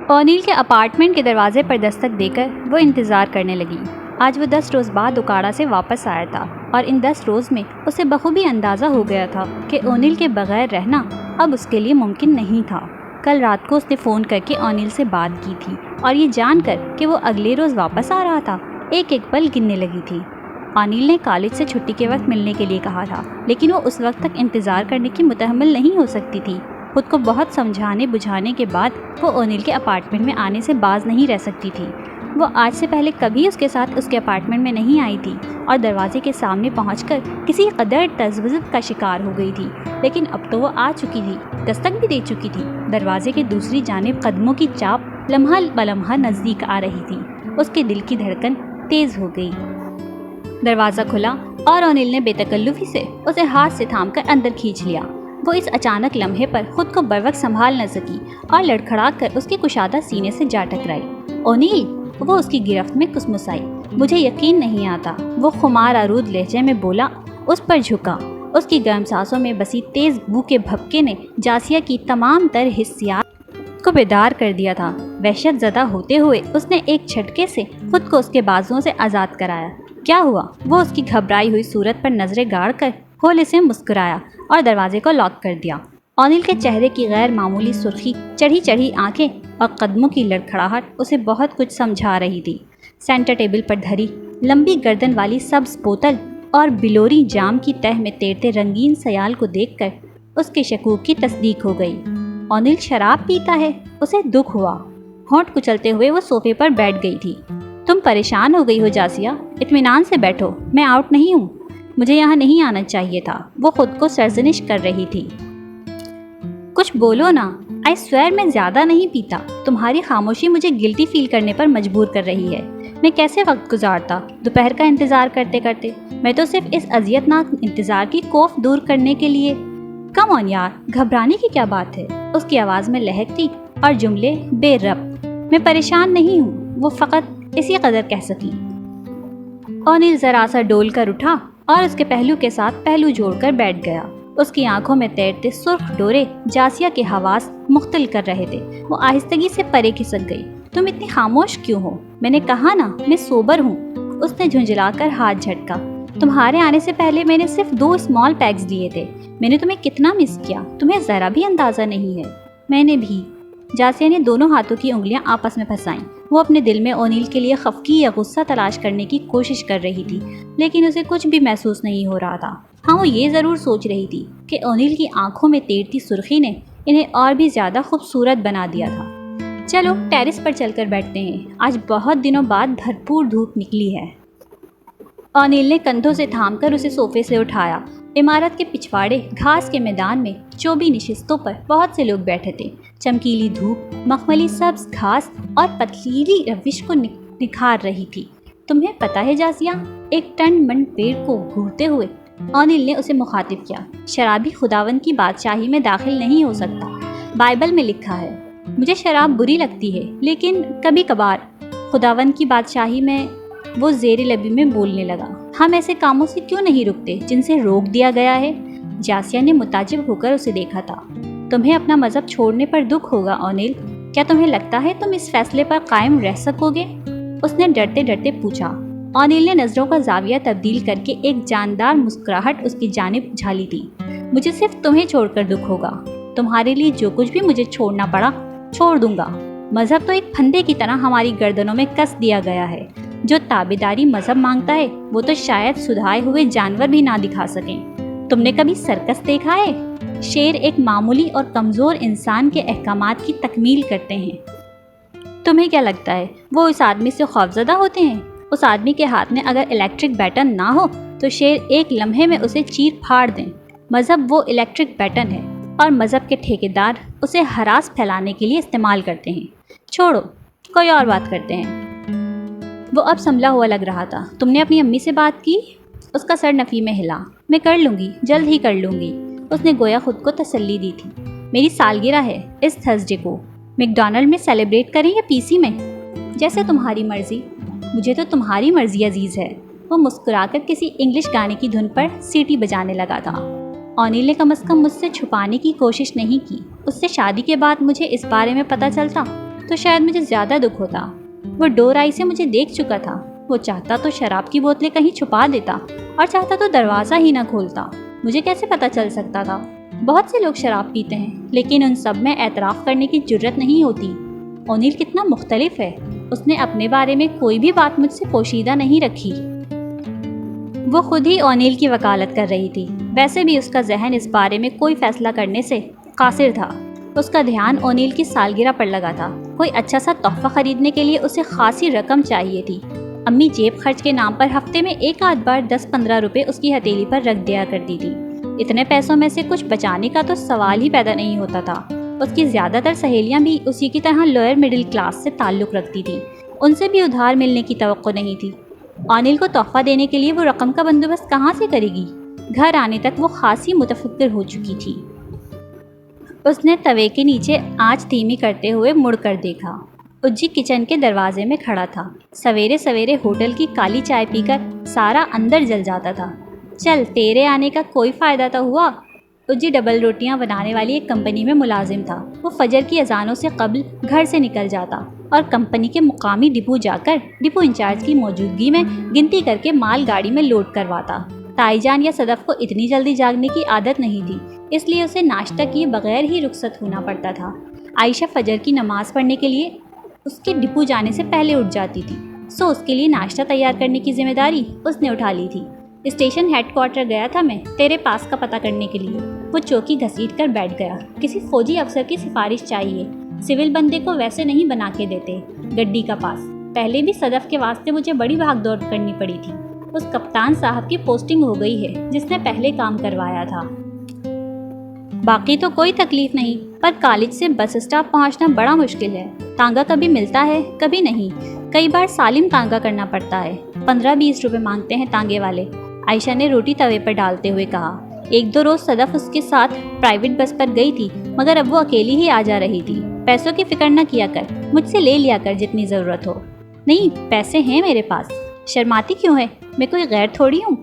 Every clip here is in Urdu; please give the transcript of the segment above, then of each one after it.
اونیل کے اپارٹمنٹ کے دروازے پر دستک دے کر وہ انتظار کرنے لگی۔ آج وہ 10 روز بعد اکاڑا سے واپس آیا تھا اور ان 10 روز میں اسے بخوبی اندازہ ہو گیا تھا کہ اونیل کے بغیر رہنا اب اس کے لیے ممکن نہیں تھا۔ کل رات کو اس نے فون کر کے اونیل سے بات کی تھی اور یہ جان کر کہ وہ اگلے روز واپس آ رہا تھا ایک ایک پل گننے لگی تھی۔ اونیل نے کالج سے چھٹی کے وقت ملنے کے لیے کہا تھا، لیکن وہ اس وقت تک انتظار کرنے کی متحمل نہیں ہو سکتی تھی۔ خود کو بہت سمجھانے بجھانے کے بعد وہ اونیل کے اپارٹمنٹ میں آنے سے باز نہیں رہ سکتی تھی۔ وہ آج سے پہلے کبھی اس کے ساتھ اس کے اپارٹمنٹ میں نہیں آئی تھی اور دروازے کے سامنے پہنچ کر کسی قدر تذبذب کا شکار ہو گئی تھی، لیکن اب تو وہ آ چکی تھی، دستک بھی دے چکی تھی۔ دروازے کے دوسری جانب قدموں کی چاپ لمحہ بلمحہ نزدیک آ رہی تھی۔ اس کے دل کی دھڑکن تیز ہو گئی۔ دروازہ کھلا اور اونیل نے بے تکلفی سے اسے ہاتھ سے تھام کر اندر کھینچ لیا۔ وہ اس اچانک لمحے پر خود کو بروقت سنبھال نہ سکی اور لڑکھڑا کر اس کے کشادہ سینے سے جا ٹکرائی۔ اونیل! وہ اس کی گرفت میں کسمسائی۔ مجھے یقین نہیں آتا، وہ خمار آلود لہجے میں بولا۔ اس پر جھکا۔ اس کی گرم سانسوں میں بسی تیز بو کے بھپکے نے جاسیہ کی تمام تر حسیات کو بیدار کر دیا تھا۔ وحشت زدہ ہوتے ہوئے اس نے ایک جھٹکے سے خود کو اس کے بازوؤں سے آزاد کرایا۔ کیا ہوا؟ وہ اس کی گھبرائی ہوئی صورت پر نظریں گاڑ کر ہولے سے مسکرایا اور دروازے کو لاک کر دیا۔ اونیل کے چہرے کی غیر معمولی سرخی، چڑھی چڑھی آنکھیں اور قدموں کی لڑکھڑاہٹ اسے بہت کچھ سمجھا رہی تھی۔ سینٹر ٹیبل پر دھری لمبی گردن والی سبز بوتل اور بلوری جام کی تہ میں تیرتے رنگین سیال کو دیکھ کر اس کے شکوک کی تصدیق ہو گئی۔ اونیل شراب پیتا ہے؟ اسے دکھ ہوا۔ ہونٹ کچلتے ہوئے وہ صوفے پر بیٹھ گئی تھی۔ تم پریشان ہو گئی ہو جاسیہ، اطمینان سے بیٹھو، میں آؤٹ نہیں ہوں، مجھے یہاں نہیں آنا چاہیے تھا۔ وہ خود کو سرزنش کر رہی تھی۔ کچھ بولو نا، آئی سویر میں زیادہ نہیں پیتا، تمہاری خاموشی مجھے گلٹی فیل کرنے پر مجبور کر رہی ہے۔ میں کیسے وقت گزارتا دوپہر کا انتظار کرتے کرتے؟ میں تو صرف اس اذیت ناک انتظار کی کوف دور کرنے کے لیے۔ کم آن یار، گھبرانے کی کیا بات ہے؟ اس کی آواز میں لہک تھی اور جملے بے ربط۔ میں پریشان نہیں ہوں، وہ فقط اسی قدر کہہ سکی۔ اونیل ذرا سا ڈول کر اٹھا اور اس کے پہلو کے ساتھ پہلو جوڑ کر بیٹھ گیا۔ اس کی آنکھوں میں تیرتے سرخ ڈورے جاسیہ کے حواس مختل کر رہے تھے۔ وہ آہستگی سے پرے کھسک گئی۔ تم اتنی خاموش کیوں ہو؟ میں نے کہا نا، میں سوبر ہوں۔ اس نے جھنجھلا کر ہاتھ جھٹکا۔ تمہارے آنے سے پہلے میں نے صرف 2 اسمال پیگز لیے تھے۔ میں نے تمہیں کتنا مس کیا، تمہیں ذرا بھی اندازہ نہیں ہے۔ میں نے بھی۔ جاسیہ نے دونوں ہاتھوں کی انگلیاں آپس میں پھنسائیں۔ وہ اپنے دل میں اونیل کے لیے خفگی یا غصہ تلاش کرنے کی کوشش کر رہی تھی، لیکن اسے کچھ بھی محسوس نہیں ہو رہا تھا۔ ہاں، وہ یہ ضرور سوچ رہی تھی کہ اونیل کی آنکھوں میں تیرتی سرخی نے انہیں اور بھی زیادہ خوبصورت بنا دیا تھا۔ چلو ٹیرس پر چل کر بیٹھتے ہیں، آج بہت دنوں بعد بھرپور دھوپ نکلی ہے۔ اونیل نے کندھوں سے تھام کر اسے صوفے سے اٹھایا۔ عمارت کے پچھواڑے گھاس کے میدان میں چوبی نشستوں پر بہت سے لوگ بیٹھے تھے۔ چمکیلی دھوپ مخملی سبز گھاس اور پتلیلی روش کو نکھار رہی تھی۔ تمہیں پتہ ہے جاسیہ، ایک ٹنڈ منڈ پیڑ کو گھورتے ہوئے اونیل نے اسے مخاطب کیا، شرابی خداوند کی بادشاہی میں داخل نہیں ہو سکتا۔ بائبل میں لکھا ہے۔ مجھے شراب بری لگتی ہے، لیکن کبھی کبھار خداوند کی بادشاہی میں۔ وہ زیر لبی میں بولنے لگا۔ ہم ایسے کاموں سے کیوں نہیں رکتے جن سے روک دیا گیا ہے؟ جاسیہ نے متعجب ہو کر اسے دیکھا تھا۔ تمہیں اپنا مذہب چھوڑنے پر دکھ ہوگا اونیل، کیا تمہیں لگتا ہے تم اس فیصلے پر قائم رہ سکو گے؟ اس نے ڈرتے ڈرتے پوچھا۔ اونیل نے نظروں کا زاویہ تبدیل کر کے ایک جاندار مسکراہٹ اس کی جانب جھالی تھی۔ مجھے صرف تمہیں چھوڑ کر دکھ ہوگا، تمہارے لیے جو کچھ بھی مجھے چھوڑنا پڑا چھوڑ دوں گا۔ مذہب تو ایک پھندے کی طرح ہماری گردنوں میں کس دیا گیا ہے۔ جو تابعداری مذہب مانگتا ہے وہ تو شاید سدھائے ہوئے جانور بھی نہ دکھا سکیں۔ تم نے کبھی سرکس دیکھا ہے؟ شیر ایک معمولی اور کمزور انسان کے احکامات کی تکمیل کرتے ہیں۔ تمہیں کیا لگتا ہے وہ اس آدمی سے خوفزدہ ہوتے ہیں؟ اس آدمی کے ہاتھ میں اگر الیکٹرک بیٹن نہ ہو تو شیر ایک لمحے میں اسے چیر پھاڑ دیں۔ مذہب وہ الیکٹرک بیٹن ہے اور مذہب کے ٹھیکیدار اسے ہراس پھیلانے کے لیے استعمال کرتے ہیں۔ چھوڑو، کوئی اور بات کرتے ہیں۔ وہ اب سنبھلا ہوا لگ رہا تھا۔ تم نے اپنی امی سے بات کی؟ اس کا سر نفی میں ہلا۔ میں کر لوں گی، جلد ہی کر لوں گی۔ اس نے گویا خود کو تسلی دی تھی۔ میری سالگرہ ہے اس تھرسڈے کو، میکڈونلڈ میں سیلیبریٹ کریں یا پی سی میں؟ جیسے تمہاری مرضی۔ مجھے تو تمہاری مرضی عزیز ہے۔ وہ مسکرا کر کسی انگلش گانے کی دھن پر سیٹی بجانے لگا تھا۔ اونیل نے کم از کم مجھ سے چھپانے کی کوشش نہیں کی۔ اس سے شادی کے بعد مجھے اس بارے میں پتہ چلتا تو شاید مجھے زیادہ دکھ ہوتا۔ وہ ڈور آئی سے مجھے دیکھ چکا تھا۔ وہ چاہتا تو شراب کی بوتلیں کہیں چھپا دیتا اور چاہتا تو دروازہ ہی نہ کھولتا۔ مجھے کیسے پتہ چل سکتا تھا؟ بہت سے لوگ شراب پیتے ہیں لیکن ان سب میں اعتراف کرنے کی جرت نہیں ہوتی۔ اونیل کتنا مختلف ہے۔ اس نے اپنے بارے میں کوئی بھی بات مجھ سے پوشیدہ نہیں رکھی۔ وہ خود ہی اونیل کی وکالت کر رہی تھی۔ ویسے بھی اس کا ذہن اس بارے میں کوئی فیصلہ کرنے سے قاصر تھا۔ اس کا دھیان اونیل کی سالگرہ پر لگا تھا۔ کوئی اچھا سا تحفہ خریدنے کے لیے اسے خاصی رقم چاہیے تھی۔ امی جیب خرچ کے نام پر ہفتے میں ایک آدھ بار 10-15 روپے اس کی ہتھیلی پر رکھ دیا کرتی تھی۔ اتنے پیسوں میں سے کچھ بچانے کا تو سوال ہی پیدا نہیں ہوتا تھا۔ اس کی زیادہ تر سہیلیاں بھی اسی کی طرح لوئر مڈل کلاس سے تعلق رکھتی تھیں۔ ان سے بھی ادھار ملنے کی توقع نہیں تھی۔ اونیل کو تحفہ دینے کے لیے وہ رقم کا بندوبست کہاں سے کرے گی؟ گھر آنے تک وہ خاصی متفکر ہو چکی تھی۔ اس نے توے کے نیچے آنچ دھیمی کرتے ہوئے مڑ کر دیکھا۔ اجی کچن کے دروازے میں کھڑا تھا۔ سویرے سویرے ہوٹل کی کالی چائے پی کر سارا اندر جل جاتا تھا۔ چل تیرے آنے کا کوئی فائدہ تو ہوا۔ اجی ڈبل روٹیاں بنانے والی ایک کمپنی میں ملازم تھا۔ وہ فجر کی اذانوں سے قبل گھر سے نکل جاتا اور کمپنی کے مقامی ڈپو جا کر ڈپو انچارج کی موجودگی میں گنتی کر کے مال گاڑی میں لوڈ کرواتا۔ تائی جان یا صدف کو اتنی جلدی جاگنے کی عادت نہیں تھی، اس لیے اسے ناشتہ کیے بغیر ہی رخصت ہونا پڑتا تھا۔ عائشہ فجر کی نماز پڑھنے کے لیے اس کے ڈپو جانے سے پہلے اٹھ جاتی تھی، سو اس کے لیے ناشتہ تیار کرنے کی ذمہ داری اس نے اٹھا لی تھی۔ اسٹیشن ہیڈ کوارٹر گیا تھا میں تیرے پاس کا پتہ کرنے کے لیے۔ وہ چوکی گھسیٹ کر بیٹھ گیا۔ کسی فوجی افسر کی سفارش چاہیے۔ سول بندے کو ویسے نہیں بنا کے دیتے گڈی کا پاس۔ پہلے بھی صدف کے واسطے مجھے بڑی بھاگ دوڑ کرنی پڑی تھی۔ اس کپتان صاحب کی پوسٹنگ ہو گئی ہے جس نے پہلے کام کروایا تھا۔ باقی تو کوئی تکلیف نہیں، پر کالج سے بس اسٹاپ پہنچنا بڑا مشکل ہے۔ تانگا کبھی ملتا ہے کبھی نہیں، کئی بار سالم تانگا کرنا پڑتا ہے۔ 15-20 روپے مانگتے ہیں تانگے والے، عائشہ نے روٹی توے پر ڈالتے ہوئے کہا۔ 1-2 روز صدف اس کے ساتھ پرائیویٹ بس پر گئی تھی، مگر اب وہ اکیلی ہی آ جا رہی تھی۔ پیسوں کی فکر نہ کیا کر، مجھ سے لے لیا کر جتنی ضرورت ہو۔ نہیں، پیسے ہیں میرے پاس۔ شرماتی کیوں ہے؟ میں کوئی غیر تھوڑی ہوں۔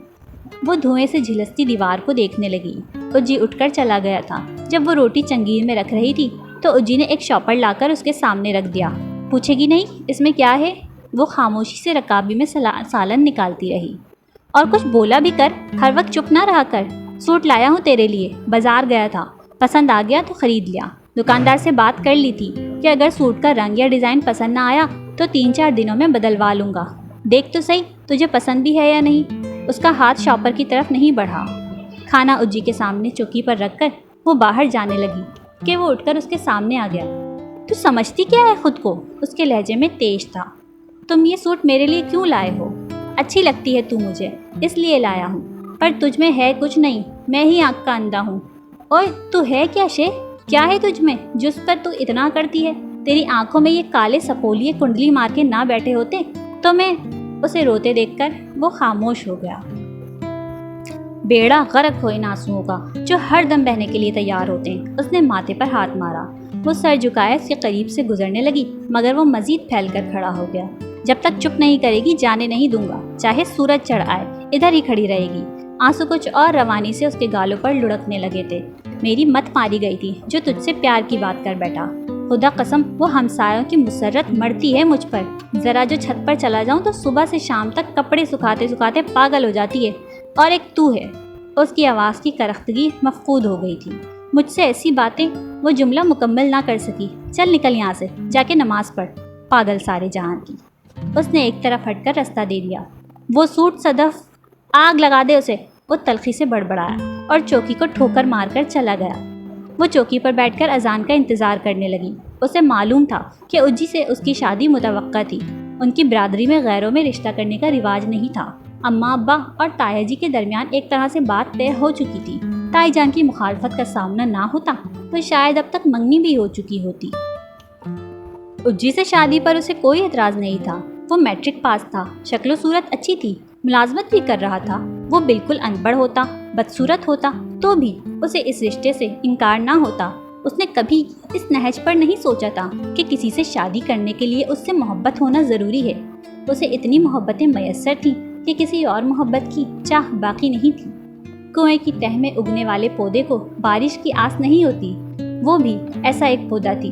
وہ دھوئیں سے جھلستی دیوار کو دیکھنے لگی۔ اجی اٹھ کر چلا گیا تھا۔ جب وہ روٹی چنگیر میں رکھ رہی تھی تو اجی نے ایک شاپر لا کر اس کے سامنے رکھ دیا۔ پوچھے گی نہیں اس میں کیا ہے؟ وہ خاموشی سے رکابی میں سالن نکالتی رہی۔ اور کچھ بولا بھی کر، ہر وقت چپ نہ رہا کر۔ سوٹ لایا ہوں تیرے لیے، بازار گیا تھا، پسند آ گیا تو خرید لیا۔ دکاندار سے بات کر لی تھی کہ اگر سوٹ کا رنگ یا ڈیزائن پسند نہ آیا تو 3-4 دنوں میں بدلوا لوں گا۔ دیکھ تو صحیح تجھے پسند بھی ہے یا نہیں۔ اس کا ہاتھ شاپر کی طرف نہیں بڑھا۔ کھانا اجی کے سامنے چوکی پر رکھ کر وہ باہر جانے لگی کہ وہ اٹھ کر اس کے سامنے آ گیا۔ تو سمجھتی کیا ہے خود کو؟ اس کے لہجے میں تیز تھا۔ تم یہ سوٹ میرے لیے کیوں لائے ہو؟ اچھی لگتی ہے تو مجھے، اس لیے لایا ہوں، پر تجھ میں ہے کچھ نہیں، میں ہی آنکھ کا اندھا ہوں۔ اوئے تو ہے کیا شے؟ کیا ہے تجھ میں جس پر تو اتنا کرتی ہے؟ تیری آنکھوں میں یہ کالے سپولیے کنڈلی مار کے نہ بیٹھے ہوتے تو میں… اسے روتے دیکھ کر وہ خاموش ہو گیا۔ بیڑا غرق ہو ان آنسوؤں کا جو ہر دم بہنے کے لیے تیار ہوتے ہیں۔ اس نے ماتھے پر ہاتھ مارا۔ وہ سر جھکائے اس کے قریب سے گزرنے لگی، مگر وہ مزید پھیل کر کھڑا ہو گیا۔ جب تک چپ نہیں کرے گی جانے نہیں دوں گا، چاہے سورج چڑھ آئے، ادھر ہی کھڑی رہے گی۔ آنسو کچھ اور روانی سے اس کے گالوں پر لڑکنے لگے تھے۔ میری مت ماری گئی تھی جو تجھ سے پیار کی بات کر بیٹھا۔ خدا قسم وہ ہمسایوں کی مسرت مرتی ہے مجھ پر۔ ذرا جو چھت پر چلا جاؤں تو صبح سے شام تک کپڑے سکھاتے سکھاتے پاگل ہو جاتی ہے۔ اور ایک تو ہے۔ اس کی آواز کی کرختگی مفقود ہو گئی تھی۔ مجھ سے ایسی باتیں… وہ جملہ مکمل نہ کر سکی۔ چل نکل یہاں سے، جا کے نماز پڑھ، پاگل سارے جہاں کی۔ اس نے ایک طرف ہٹ کر راستہ دے دیا۔ وہ سوٹ صدف، آگ لگا دے اسے، وہ تلخی سے بڑبڑایا اور چوکی کو ٹھوکر مار کر چلا گیا۔ وہ چوکی پر بیٹھ کر اذان کا انتظار کرنے لگی۔ اسے معلوم تھا کہ اجی سے اس کی شادی متوقع تھی۔ ان کی برادری میں غیروں میں رشتہ کرنے کا رواج نہیں تھا۔ اماں ابا اور تایا جی کے درمیان ایک طرح سے بات طے ہو چکی تھی۔ تائی جان کی مخالفت کا سامنا نہ ہوتا تو شاید اب تک منگنی بھی ہو چکی ہوتی۔ اجی سے شادی پر اسے کوئی اعتراض نہیں تھا۔ وہ میٹرک پاس تھا، شکل و صورت اچھی تھی، ملازمت بھی کر رہا تھا۔ وہ بالکل ان پڑھ ہوتا، بدصورت ہوتا تو بھی اسے اس رشتے سے انکار نہ ہوتا۔ اس نے کبھی اس نہج پر نہیں سوچا تھا کہ کسی سے شادی کرنے کے لیے اس سے محبت ہونا ضروری ہے۔ اسے اتنی محبتیں میسر تھیں کہ کسی اور محبت کی چاہ باقی نہیں تھی۔ کنویں کی تہ میں اگنے والے پودے کو بارش کی آس نہیں ہوتی، وہ بھی ایسا ایک پودا تھی۔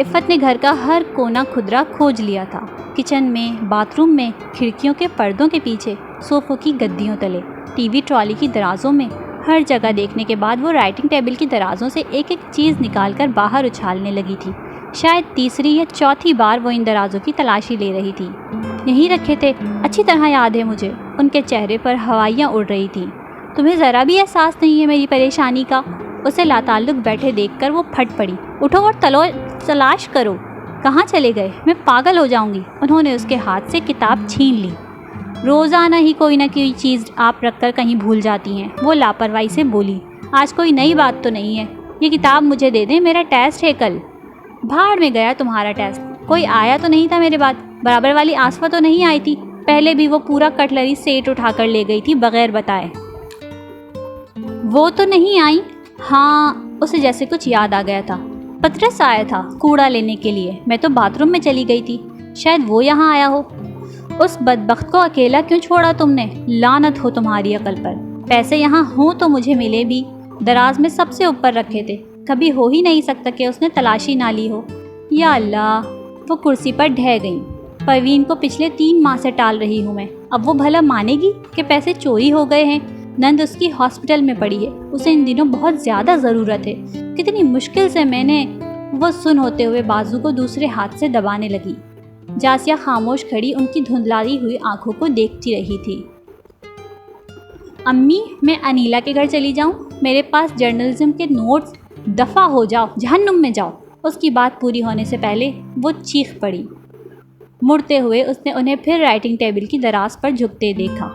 عفت نے گھر کا ہر کونا کھدرا کھوج لیا تھا، کچن میں، باتھ روم میں، کھڑکیوں کے پردوں کے پیچھے، صوفوں کی گدیوں تلے، ٹی وی ٹرالی کی درازوں میں، ہر جگہ دیکھنے کے بعد وہ رائٹنگ ٹیبل کی درازوں سے ایک ایک چیز نکال کر باہر اچھالنے لگی تھی۔ شاید تیسری یا چوتھی بار وہ ان درازوں کی تلاشی لے رہی تھی۔ یہیں رکھے تھے، اچھی طرح یاد ہے مجھے۔ ان کے چہرے پر ہوائیاں اڑ رہی تھیں۔ تمہیں ذرا بھی احساس نہیں ہے میری پریشانی کا؟ اسے لاتعلق بیٹھے دیکھ کر وہ پھٹ پڑی۔ اٹھو اور تلاش کرو۔ کہاں چلے گئے؟ میں پاگل ہو جاؤں گی۔ انہوں نے اس کے ہاتھ سے کتاب چھین لی۔ روزانہ ہی کوئی نہ کوئی چیز آپ رکھ کر کہیں بھول جاتی ہیں، وہ لاپرواہی سے بولی۔ آج کوئی نئی بات تو نہیں ہے؟ یہ کتاب مجھے دے دیں، میرا ٹیسٹ ہے کل۔ بھاڑ میں گیا تمہارا ٹیسٹ۔ کوئی آیا تو نہیں تھا میرے بعد؟ برابر والی آصفہ تو نہیں آئی تھی؟ پہلے بھی وہ پورا کٹلری سیٹ اٹھا کر لے گئی تھی بغیر بتائے۔ وہ تو نہیں آئی؟ ہاں، اسے جیسے کچھ یاد آ گیا تھا۔ پطرس آیا تھا کوڑا لینے کے لیے، میں تو باتھ روم میں چلی گئی تھی، شاید وہ یہاں آیا ہو۔ اس بدبخت کو اکیلا کیوں چھوڑا تم نے؟ لعنت ہو تمہاری عقل پر۔ پیسے یہاں ہوں تو مجھے ملے بھی، دراز میں سب سے اوپر رکھے تھے، کبھی ہو ہی نہیں سکتا کہ اس نے تلاشی نہ لی ہو۔ یا اللہ، وہ کرسی پر ڈھہ گئیں۔ پروین کو پچھلے 3 ماہ سے ٹال رہی ہوں میں، اب وہ بھلا مانے گی کہ پیسے چوری ہو گئے ہیں؟ نند اس کی ہاسپٹل میں پڑی ہے، اسے ان دنوں بہت زیادہ ضرورت ہے۔ کتنی مشکل سے میں نے… وہ سن ہوتے ہوئے بازو کو دوسرے ہاتھ سے دبانے لگی۔ جاسیہ خاموش کھڑی ان کی دھندلائی ہوئی آنکھوں کو دیکھتی رہی تھی۔ امی، میں انیلا کے گھر چلی جاؤں؟ میرے پاس جرنلزم کے نوٹس۔ دفع ہو جاؤ، جہنم میں جاؤ۔ اس کی بات پوری ہونے سے پہلے وہ چیخ پڑی۔ مڑتے ہوئے اس نے انہیں پھر رائٹنگ ٹیبل کی دراز پر جھکتے دیکھا۔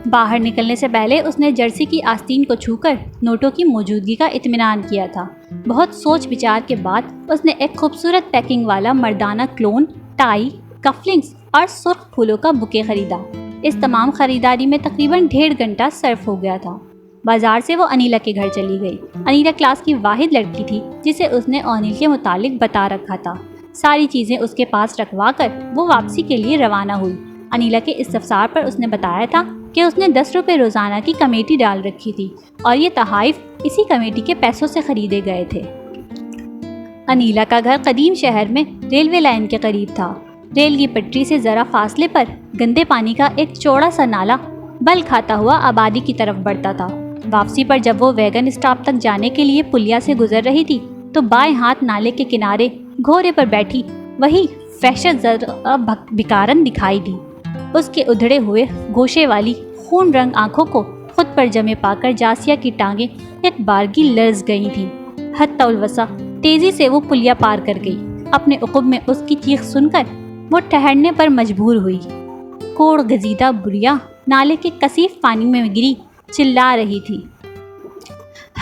باہر نکلنے سے پہلے اس نے جرسی کی آستین کو چھو کر نوٹوں کی موجودگی کا اطمینان کیا تھا۔ بہت سوچ بچار کے بعد اس نے ایک خوبصورت پیکنگ والا مردانہ کلون، ٹائی، کفلنگز اور سرخ پھولوں کا بکے خریدا۔ اس تمام خریداری میں تقریباً 1.5 گھنٹہ صرف ہو گیا تھا۔ بازار سے وہ انیلا کے گھر چلی گئی۔ انیلا کلاس کی واحد لڑکی تھی جسے اس نے اونیل کے متعلق بتا رکھا تھا۔ ساری چیزیں اس کے پاس رکھوا کر وہ واپسی کے لیے روانہ ہوئی۔ انیلا کے استفسار پر اس نے بتایا تھا کہ اس نے 10 روپے روزانہ کی کمیٹی ڈال رکھی تھی اور یہ تحائف اسی کمیٹی کے پیسوں سے خریدے گئے تھے۔ انیلا کا گھر قدیم شہر میں ریلوے لائن کے قریب تھا۔ ریل کی پٹری سے ذرا فاصلے پر گندے پانی کا ایک چوڑا سا نالا بل کھاتا ہوا آبادی کی طرف بڑھتا تھا۔ واپسی پر جب وہ ویگن اسٹاپ تک جانے کے لیے پلیا سے گزر رہی تھی تو بائیں ہاتھ نالے کے کنارے گھوڑے پر بیٹھی وہی وحشت زدہ بھکارن دکھائی دی۔ اس کے ادھڑے ہوئے گوشے والی خون رنگ آنکھوں کو خود پر جمے پا کر جاسیہ کی ٹانگیں ایک بارگی لرز گئی تھیں۔ حتی الوسع تیزی سے وہ پلیا پار کر گئی۔ اپنے عقب میں اس کی چیخ سن کر وہ ٹھہرنے پر مجبور ہوئی۔ کوڑ گزیدہ بڑیا نالے کے کثیف پانی میں گری چلا رہی تھی۔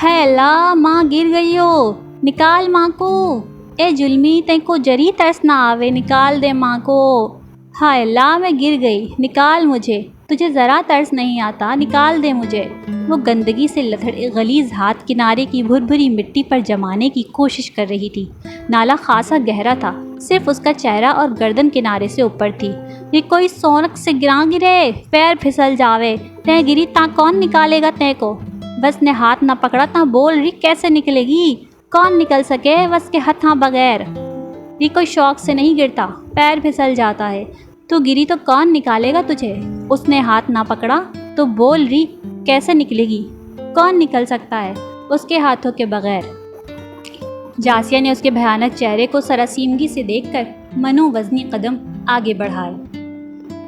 ہے اللہ، ماں گر گئی ہو، نکال ماں کو۔ اے جلمی، تین کو جری ترس نہ آوے، نکال دے ماں کو۔ ہائے اللہ، میں گر گئی، نکال مجھے۔ تجھے ذرا ترس نہیں آتا؟ نکال دے مجھے۔ وہ گندگی سے لتھڑے غلیظ ہاتھ کنارے کی بھری مٹی پر جمانے کی کوشش کر رہی تھی۔ نالا خاصا گہرا تھا، صرف اس کا چہرہ اور گردن کنارے سے اوپر تھی۔ یہ کوئی سونک سے گرے، پیر پھسل جاوے، تے گری تا کون نکالے گا تے کو؟ بس نے ہاتھ نہ پکڑا تا بول رہی کیسے نکلے گی؟ کون نکل سکے بس کے ہتھاں بغیر؟ یہ کوئی شوق سے نہیں گرتا، پیر پھسل جاتا ہے۔ تو گری تو کون نکالے گا تجھے؟ اس نے ہاتھ نہ پکڑا تو بول رہی کیسے نکلے گی؟ کون نکل سکتا ہے اس کے ہاتھوں کے بغیر؟ جاسیہ نے اس کے بھیانک چہرے کو سراسیمگی سے دیکھ کر منو وزنی قدم آگے بڑھائے۔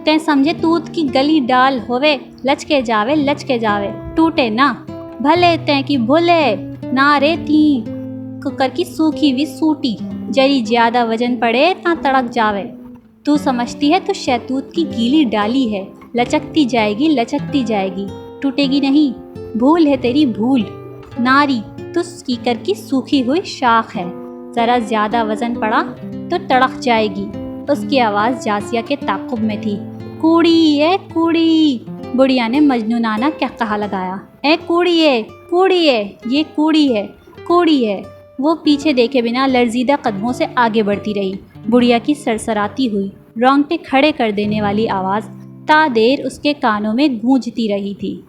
تے سمجھے توت کی گلی ڈال ہوئے، لچکے جاوے ٹوٹے نہ، بھلے تے کی بھولے نہ رے تیں ککر کی سوکھی ہوئی سوٹی، جری زیادہ وزن پڑے تا تڑک جاوے۔ تو سمجھتی ہے تو شہتوت کی گیلی ڈالی ہے، لچکتی جائے گی، ٹوٹے گی نہیں۔ بھول ہے تیری بھول، ناری تو کیکر کی سوکھی ہوئی شاخ ہے، ذرا زیادہ وزن پڑا تو تڑک جائے گی۔ اس کی آواز جاسیہ کے تعاقب میں تھی۔ کوڑی اے کوڑی، بڑھیا نے مجنونانہ قہقہا لگایا۔ اے کوڑی ہے، یہ کوڑی ہے۔ وہ پیچھے دیکھے بنا لرزیدہ قدموں سے آگے بڑھتی رہی۔ بڑھیا کی سرسراتی ہوئی، رونگٹے کھڑے کر دینے والی آواز تا دیر اس کے کانوں میں گونجتی رہی تھی۔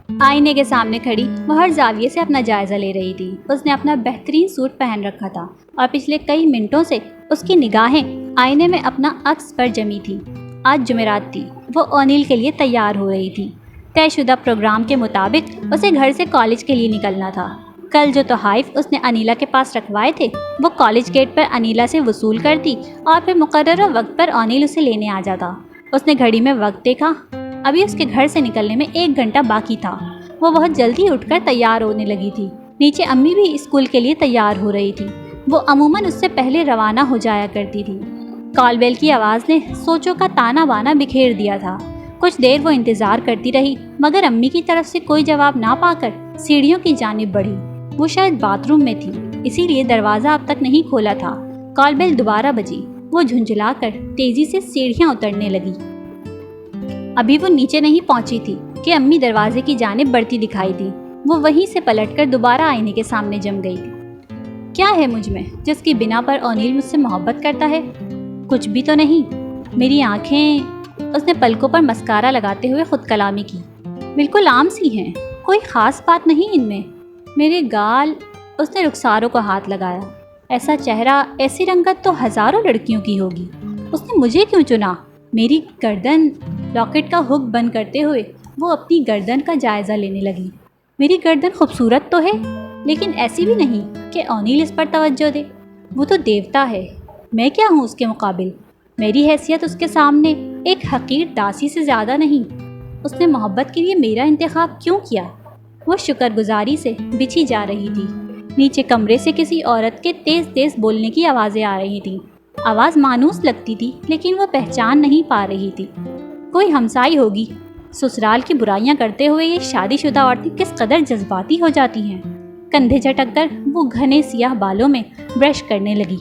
آئینے کے سامنے کھڑی وہ ہر زاویے سے اپنا جائزہ لے رہی تھی۔ اس نے اپنا بہترین سوٹ پہن رکھا تھا اور پچھلے کئی منٹوں سے اس کی نگاہیں آئینے میں اپنا عکس پر جمی تھی۔ آج جمعرات تھی، وہ اونیل کے لیے تیار ہو رہی تھی۔ طے شدہ پروگرام کے مطابق اسے گھر سے کالج کے لیے نکلنا تھا۔ کل جو تحائف اس نے انیلا کے پاس رکھوائے تھے وہ کالج گیٹ پر انیلا سے وصول کرتی اور پھر مقررہ وقت پر اونیل اسے لینے آ جاتا۔ اس نے گھڑی میں وقت دیکھا، ابھی اس کے گھر سے نکلنے میں 1 گھنٹہ باقی تھا۔ وہ بہت جلدی اٹھ کر تیار ہونے لگی تھی۔ نیچے امی بھی اسکول کے لیے تیار ہو رہی تھی۔ وہ عموماً اس سے پہلے روانہ ہو جایا کرتی تھی۔ کال بیل کی آواز نے سوچوں کا تانا بانا بکھیر دیا تھا۔ کچھ دیر وہ انتظار کرتی رہی مگر امی کی طرف سے کوئی جواب نہ پا کر سیڑھیوں کی جانب بڑھی۔ وہ شاید باتھ روم میں تھی، اسی لیے دروازہ اب تک نہیں کھولا تھا۔ کال بیل دوبارہ بجی۔ وہ جھنجھلا کر تیزی سے سیڑھیاں اترنے لگی۔ ابھی وہ نیچے نہیں پہنچی تھی کہ امی دروازے کی جانب بڑھتی دکھائی دی۔ وہ وہیں سے پلٹ کر دوبارہ آئینے کے سامنے جم گئی۔ کیا ہے مجھ میں جس کی بنا پر اونیل مجھ سے محبت کرتا ہے؟ کچھ بھی تو نہیں۔ میری آنکھیں، اس نے پلکوں پر مسکارا لگاتے ہوئے خود کلامی کی، بالکل عام سی ہیں، کوئی خاص بات نہیں ان میں۔ میرے گال، اس نے رخساروں کو ہاتھ لگایا، ایسا چہرہ، ایسی رنگت تو ہزاروں لڑکیوں کی ہوگی، اس نے مجھے کیوں چنا؟ میری گردن، لاکٹ کا ہک بند کرتے ہوئے وہ اپنی گردن کا جائزہ لینے لگی۔ میری گردن خوبصورت تو ہے لیکن ایسی بھی نہیں کہ اونیل اس پر توجہ دے۔ وہ تو دیوتا ہے، میں کیا ہوں اس کے مقابل؟ میری حیثیت اس کے سامنے ایک حقیر داسی سے زیادہ نہیں۔ اس نے محبت کے لیے میرا انتخاب کیوں کیا؟ وہ شکر گزاری سے بچھی جا رہی تھی۔ نیچے کمرے سے کسی عورت کے تیز تیز بولنے کی آوازیں آ رہی تھیں۔ آواز مانوس لگتی تھی لیکن وہ پہچان نہیں پا رہی تھی۔ کوئی ہمسائی ہوگی۔ سسرال کی برائیاں کرتے ہوئے یہ شادی شدہ عورتیں کس قدر جذباتی ہو جاتی ہیں۔ کندھے جھٹک کر وہ گھنے سیاہ بالوں میں برش کرنے لگی۔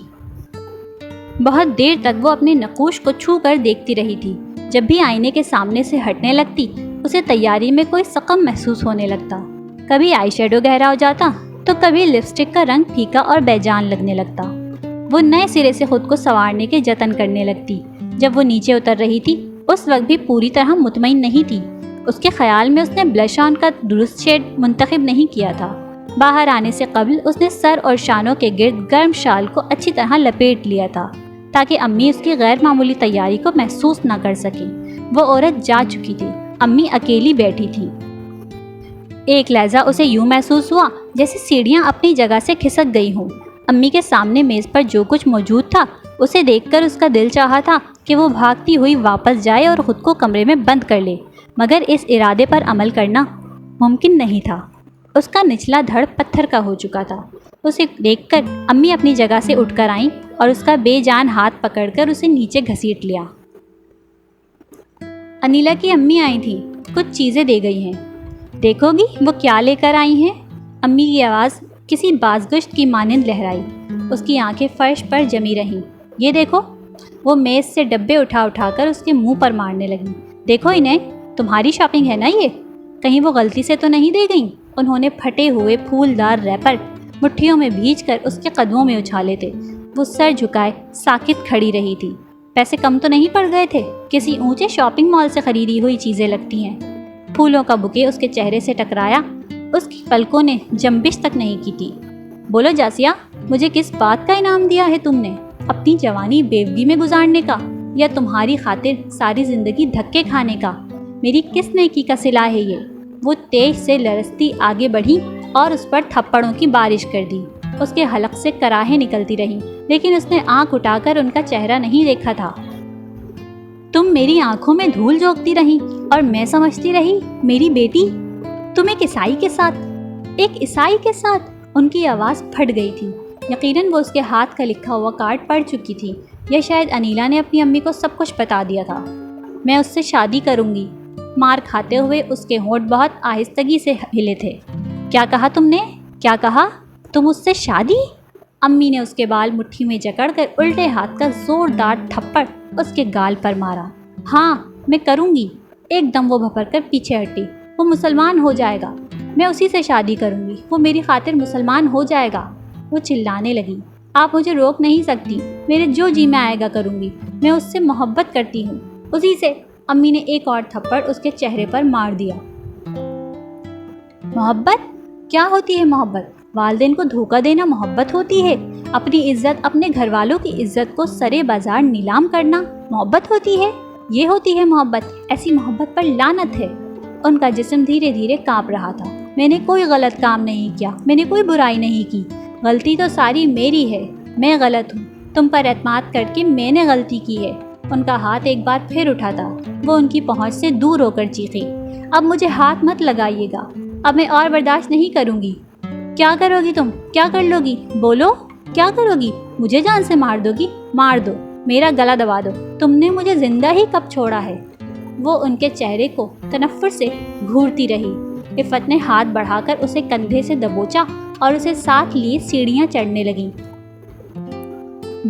بہت دیر تک وہ اپنے نقوش کو چھو کر دیکھتی رہی تھی۔ جب بھی آئینے کے سامنے سے ہٹنے لگتی اسے تیاری میں کوئی سقم محسوس ہونے لگتا۔ کبھی آئی شیڈو گہرا ہو جاتا تو کبھی لپسٹک کا رنگ پھیکا اور بے جان لگنے لگتا۔ وہ نئے سرے سے خود کو سنوارنے کے جتن کرنے لگتی۔ جب وہ نیچے اتر رہی تھی اس وقت بھی پوری طرح مطمئن نہیں تھی۔ اس کے خیال میں اس نے بلش آن کا درست شیڈ منتخب نہیں کیا تھا۔ باہر آنے سے قبل اس نے سر اور شانوں کے گرد گرم شال کو اچھی طرح لپیٹ لیا تھا تاکہ امی اس کی غیر معمولی تیاری کو محسوس نہ کر سکیں۔ وہ عورت جا چکی تھی، امی اکیلی بیٹھی تھی۔ ایک لہجہ اسے یوں محسوس ہوا جیسے سیڑھیاں اپنی جگہ سے کھسک گئی ہوں۔ امی کے سامنے میز پر جو کچھ موجود تھا اسے دیکھ کر اس کا دل چاہا تھا کہ وہ بھاگتی ہوئی واپس جائے اور خود کو کمرے میں بند کر لے، مگر اس ارادے پر عمل کرنا ممکن نہیں تھا۔ اس کا نچلا دھڑ پتھر کا ہو چکا تھا۔ اسے دیکھ کر امی اپنی جگہ سے اٹھ کر آئیں اور اس کا بے جان ہاتھ پکڑ کر اسے نیچے گھسیٹ لیا۔ انیلا کی امی آئی تھیں، کچھ چیزیں دے گئی ہیں، دیکھو گی وہ کیا لے کر آئی ہیں؟ امی کی آواز کسی بازگشت کی مانند لہرائی۔ اس کی آنکھیں فرش پر جمی رہیں۔ یہ دیکھو۔ وہ میز سے ڈبے اٹھا کر اس کے منہ پر مارنے لگی۔ دیکھو انہیں، تمہاری شاپنگ ہے نا یہ؟ کہیں وہ غلطی سے تو نہیں دے گئیں؟ انہوں نے پھٹے ہوئے پھولدار ریپر مٹھیوں میں بھیج کر اس کے قدموں میں اچھالے تھے۔ وہ سر جھکائے ساکت کھڑی رہی تھی۔ پیسے کم تو نہیں پڑ گئے تھے؟ کسی اونچے شاپنگ مال سے خریدی ہوئی چیزیں لگتی ہیں۔ پھولوں کا بکے اس کے چہرے سے ٹکرایا۔ اس کی پلکوں نے جنبش تک نہیں کی تھی۔ بولو جاسیہ، مجھے کس بات کا انعام دیا ہے تم نے؟ اپنی جوانی بیوگی میں گزارنے کا یا تمہاری خاطر ساری زندگی دھکے کھانے کا؟ میری کس نیکی کا صلہ ہے یہ؟ وہ تیز سے لرزتی آگے بڑھی اور اس پر تھپڑوں کی بارش کر دی۔ اس کے حلق سے کراہیں نکلتی رہیں لیکن اس نے آنکھ اٹھا کر ان کا چہرہ نہیں دیکھا تھا۔ تم میری آنکھوں میں دھول جھونکتی رہی اور میں سمجھتی رہی میری بیٹی، تم ایک عیسائی کے ساتھ۔ ان کی آواز پھٹ گئی تھی۔ یقیناً وہ اس کے ہاتھ کا لکھا ہوا کارڈ پڑھ چکی تھی، یا شاید انیلا نے اپنی امی کو سب کچھ بتا دیا تھا۔ میں اس سے شادی کروں گی۔ مار کھاتے ہوئے اس کے ہونٹ بہت آہستگی سے ہلے تھے۔ کیا کہا تم نے؟ کیا کہا؟ تم اس سے شادی؟ امی نے اس کے بال مٹھی میں جکڑ کر الٹے ہاتھ کا زوردار تھپڑ اس کے گال پر مارا۔ ہاں میں کروں گی۔ ایک دم وہ بھپر کر پیچھے ہٹی۔ وہ مسلمان ہو جائے گا، میں اسی سے شادی کروں گی، وہ میری خاطر مسلمان ہو جائے گا۔ وہ چلانے لگی۔ آپ مجھے روک نہیں سکتی، میرے جو جی میں آئے گا کروں گی، میں اس سے محبت کرتی ہوں، اسی سے۔ امی نے ایک اور تھپڑ اس کے چہرے پر مار دیا۔ محبت؟ کیا ہوتی ہے محبت؟ والدین کو دھوکہ دینا محبت ہوتی ہے؟ اپنی عزت، اپنے گھر والوں کی عزت کو سرے بازار نیلام کرنا محبت ہوتی ہے؟ یہ ہوتی ہے محبت؟ ایسی محبت پر لعنت ہے۔ ان کا جسم دھیرے دھیرے کانپ رہا تھا۔ میں نے کوئی غلط کام نہیں کیا، میں نے کوئی برائی نہیں کی، غلطی تو ساری میری ہے، میں غلط ہوں، تم پر اعتماد کر کے میں نے غلطی کی ہے۔ ان کا ہاتھ ایک بار پھر اٹھا تھا۔ وہ ان کی پہنچ سے دور ہو کر چیخی، اب مجھے ہاتھ مت لگائیے گا، اب میں اور برداشت نہیں کروں گی۔ کیا کرو گی تم؟ کیا کر لو گی؟ بولو، کیا کرو گی؟ مجھے جان سے مار دو گی؟ مار دو، میرا گلا دبا دو، تم نے مجھے زندہ ہی کب چھوڑا ہے؟ وہ ان کے چہرے کو تنفر سے گھورتی رہی۔ عفت نے ہاتھ بڑھا کر اسے کندھے سے دبوچا اور اسے ساتھ لیے سیڑھیاں چڑھنے لگیں۔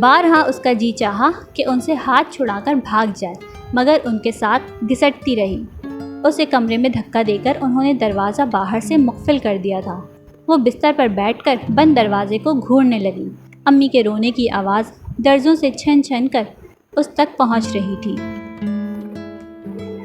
بارہا اس کا جی چاہا کہ ان سے ہاتھ چھڑا کر بھاگ جائے، مگر ان کے ساتھ گھسٹتی رہی۔ اسے کمرے میں دھکا دے کر انہوں نے دروازہ باہر سے مقفل کر دیا تھا۔ وہ بستر پر بیٹھ کر بند دروازے کو گھورنے لگی۔ امی کے رونے کی آواز درزوں سے چھن چھن کر اس تک پہنچ رہی تھی۔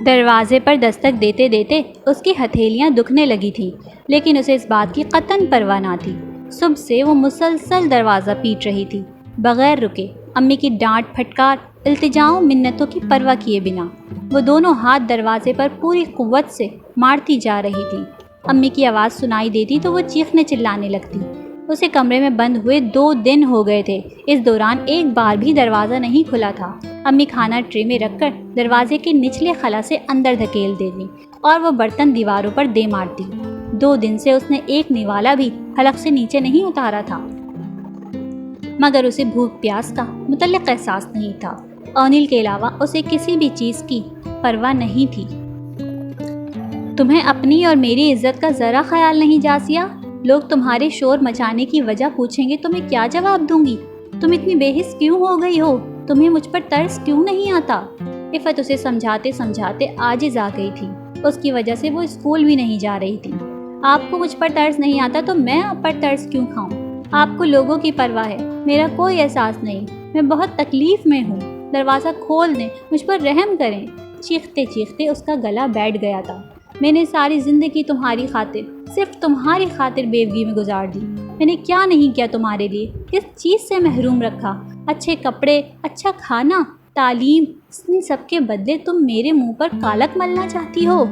دروازے پر دستک دیتے دیتے اس کی ہتھیلیاں دکھنے لگی تھیں، لیکن اسے اس بات کی قطعاً پرواہ نہ تھی۔ صبح سے وہ مسلسل دروازہ پیٹ رہی تھی، بغیر رکے، امی کی ڈانٹ پھٹکار، التجاؤں منتوں کی پرواہ کیے بنا۔ وہ دونوں ہاتھ دروازے پر پوری قوت سے مارتی جا رہی تھی۔ امی کی آواز سنائی دیتی تو وہ چیخنے چلانے لگتی۔ اسے کمرے میں بند ہوئے 2 دن ہو گئے تھے، اس دوران ایک بار بھی دروازہ نہیں کھلا تھا۔ امی کھانا ٹرے میں رکھ کر دروازے کے نچلے خلا سے اندر دھکیل دیتی اور وہ برتن دیواروں پر دے مارتی۔ 2 دن سے اس نے ایک نوالا بھی حلق سے نیچے نہیں اتارا تھا، مگر اسے بھوک پیاس کا متعلق احساس نہیں تھا۔ اونیل کے علاوہ اسے کسی بھی چیز کی پرواہ نہیں تھی۔ تمہیں اپنی اور میری عزت کا ذرا خیال نہیں جاسیہ؟ لوگ تمہارے شور مچانے کی وجہ پوچھیں گے تو میں کیا جواب دوں گی؟ تم اتنی بے حس کیوں ہو گئی ہو؟ تمہیں مجھ پر ترس کیوں نہیں آتا؟ عفت اسے سمجھاتے سمجھاتے عاجز آ گئی تھی۔ اس کی وجہ سے وہ اسکول بھی نہیں جا رہی تھی۔ آپ کو مجھ پر ترس نہیں آتا تو میں آپ پر ترس کیوں کھاؤں؟ آپ کو لوگوں کی پرواہ ہے، میرا کوئی احساس نہیں، میں بہت تکلیف میں ہوں، دروازہ کھول دیں، مجھ پر رحم کریں۔ چیختے چیختے اس کا گلا بیٹھ گیا تھا۔ میں نے ساری زندگی تمہاری خاطر، صرف تمہاری خاطر بیوگی میں گزار دی۔ میں نے کیا نہیں کیا تمہارے لیے؟ کس چیز سے محروم رکھا؟ اچھے کپڑے، اچھا کھانا، تعلیم، ان سب کے بدلے تم میرے منہ پر کالک ملنا چاہتی ہو؟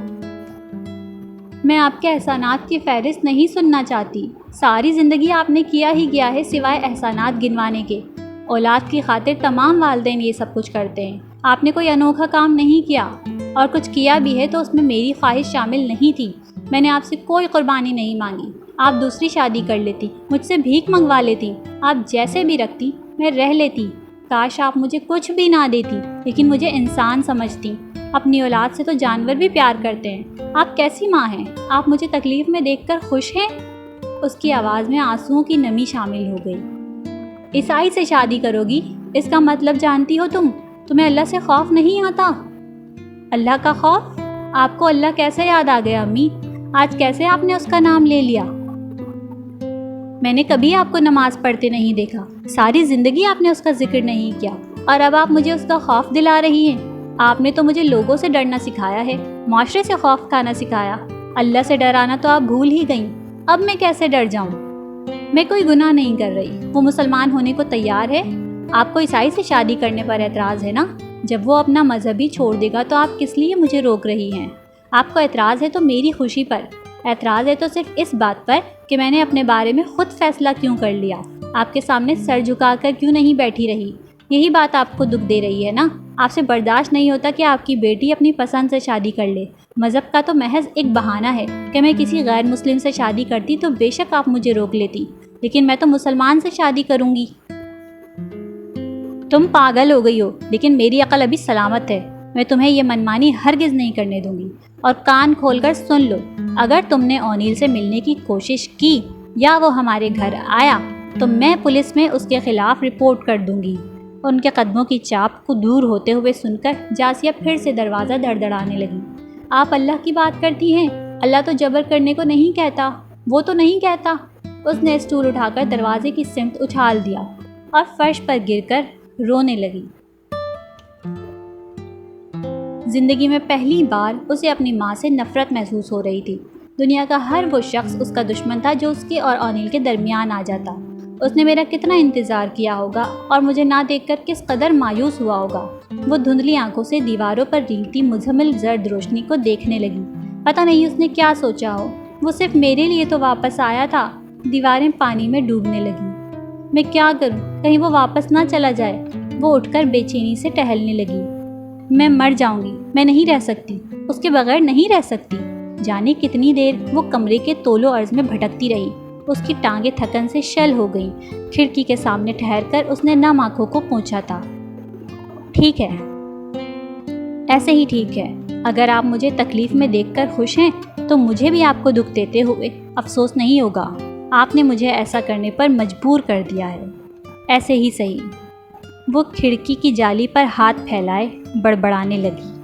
میں آپ کے احسانات کی فہرست نہیں سننا چاہتی۔ ساری زندگی آپ نے کیا ہی کیا ہے سوائے احسانات گنوانے کے۔ اولاد کی خاطر تمام والدین یہ سب کچھ کرتے ہیں۔ آپ نے کوئی انوکھا کام نہیں کیا، اور کچھ کیا بھی ہے تو اس میں میری خواہش شامل نہیں تھی۔ میں نے آپ سے کوئی قربانی نہیں مانگی۔ آپ دوسری شادی کر لیتی، مجھ سے بھیک منگوا لیتی، آپ جیسے بھی رکھتی میں رہ لیتی۔ کاش آپ مجھے کچھ بھی نہ دیتی، لیکن مجھے انسان سمجھتی۔ اپنی اولاد سے تو جانور بھی پیار کرتے ہیں۔ آپ کیسی ماں ہیں؟ آپ مجھے تکلیف میں دیکھ کر خوش ہیں؟ اس کی آواز میں آنسوؤں کی نمی شامل ہو گئی۔ عیسائی سے شادی کرو گی؟ اس کا مطلب جانتی ہو تم؟ تمہیں اللہ سے خوف نہیں آتا؟ اللہ کا خوف؟ آپ کو اللہ کیسے یاد آ گیا امی؟ آج کیسے آپ نے اس کا نام لے لیا؟ میں نے کبھی آپ کو نماز پڑھتے نہیں دیکھا، ساری زندگی آپ نے اس کا ذکر نہیں کیا، اور اب آپ مجھے اس کا خوف دلا رہی ہیں۔ آپ نے تو مجھے لوگوں سے ڈرنا سکھایا ہے، معاشرے سے خوف کھانا سکھایا۔ اللہ سے ڈرانا تو آپ بھول ہی گئیں۔ اب میں کیسے ڈر جاؤں؟ میں کوئی گناہ نہیں کر رہی، وہ مسلمان ہونے کو تیار ہے۔ آپ کو عیسائی سے شادی کرنے پر اعتراض ہے نا؟ جب وہ اپنا مذہب ہی چھوڑ دے گا تو آپ کس لیے مجھے روک رہی ہیں؟ آپ کو اعتراض ہے تو میری خوشی پر، اعتراض ہے تو صرف اس بات پر کہ میں نے اپنے بارے میں خود فیصلہ کیوں کر لیا، آپ کے سامنے سر جھکا کر کیوں نہیں بیٹھی رہی۔ یہی بات آپ کو دکھ دے رہی ہے نا؟ آپ سے برداشت نہیں ہوتا کہ آپ کی بیٹی اپنی پسند سے شادی کر لے۔ مذہب کا تو محض ایک بہانہ ہے کہ میں کسی غیر مسلم سے شادی کرتی تو بے شک آپ مجھے روک لیتی، لیکن میں تو مسلمان سے شادی کروں گی۔ تم پاگل ہو گئی ہو، لیکن میری عقل ابھی سلامت ہے۔ میں تمہیں یہ منمانی ہرگز نہیں کرنے دوں گی۔ اور کان کھول کر سن لو، اگر تم نے اونیل سے ملنے کی کوشش کی یا وہ ہمارے گھر آیا تو میں پولیس میں اس کے خلاف رپورٹ کر دوں گی۔ ان کے قدموں کی چاپ کو دور ہوتے ہوئے سن کر جاسیہ پھر سے دروازہ دڑدڑانے لگی۔ آپ اللہ کی بات کرتی ہیں؟ اللہ تو جبر کرنے کو نہیں کہتا، وہ تو نہیں کہتا۔ اس نے اسٹول اٹھا کر دروازے کی سمت اچھال دیا اور فرش پر گر کر رونے لگی۔ زندگی میں پہلی بار اسے اپنی ماں سے نفرت محسوس ہو رہی تھی۔ دنیا کا ہر وہ شخص اس کا دشمن تھا جو اس کے اور اونیل کے درمیان آ جاتا۔ اس نے میرا کتنا انتظار کیا ہوگا اور مجھے نہ دیکھ کر کس قدر مایوس ہوا ہوگا۔ وہ دھندلی آنکھوں سے دیواروں پر ریگتی مزمل زرد روشنی کو دیکھنے لگی۔ پتہ نہیں اس نے کیا سوچا ہو، وہ صرف میرے لیے تو واپس آیا تھا۔ دیواریں پانی میں ڈوبنے لگیں۔ میں کیا کروں، کہیں وہ واپس نہ چلا جائے۔ وہ اٹھ کر بے چینی سے ٹہلنے لگی۔ میں مر جاؤں گی، میں نہیں رہ سکتی، اس کے بغیر نہیں رہ سکتی۔ جانے کتنی دیر وہ کمرے کے طول و عرض میں بھٹکتی رہی۔ اس کی ٹانگیں تھکن سے شل ہو گئیں۔ کھڑکی کے سامنے ٹھہر کر اس نے نم آنکھوں کو پوچھا تھا، ٹھیک ہے، ایسے ہی ٹھیک ہے۔ اگر آپ مجھے تکلیف میں دیکھ کر خوش ہیں تو مجھے بھی آپ کو دکھ دیتے ہوئے افسوس نہیں ہوگا۔ آپ نے مجھے ایسا کرنے پر مجبور کر دیا ہے۔ ایسے ہی صحیح۔ وہ کھڑکی کی جالی پر ہاتھ پھیلائے بڑبڑانے لگی۔